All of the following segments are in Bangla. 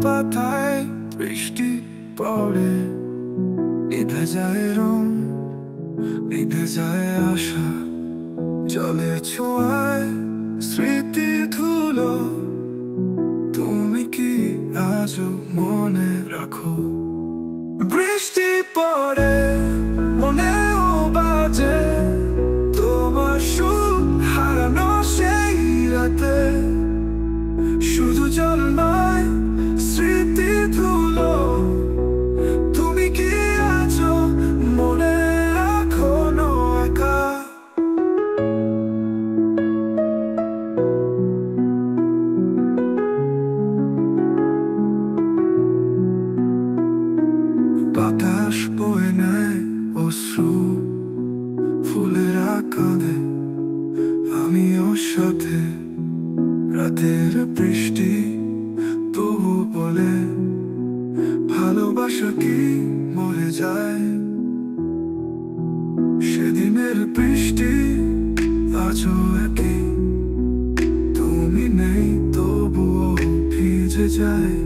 পাতায় বৃষ্টি পড়ে, নিভে যায় রং, নিভে যায় আশা, জলের ছোঁয়ায় স্মৃতি ধুলো। তুমি কি আজও মনে রাখো? বৃষ্টি পড়ে মনেও বাজে তোমার সুর হারানো সেই রাতে। শুধু জল নয়, স্মৃতি ধুলো। তুমি কি আজও মনে রাখো না একা? বাতাস বয়ে নেয় অশ্রু, ফুলেরা কাঁদে, আমি ওর সাথে। রাতের বৃষ্টি তবু বলে, ভালোবাসা কি মরে যায়? সেদিনের বৃষ্টি আজও একই, তুমি নেই তবুও ভিজে যায়।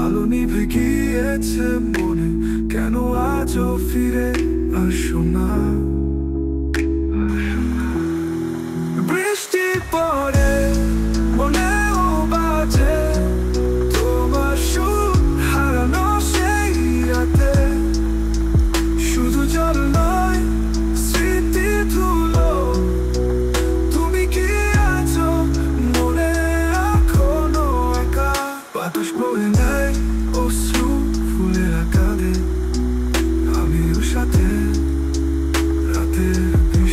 আলো নিভে গিয়েছে মনে, কেন আজও ফিরে আসো না?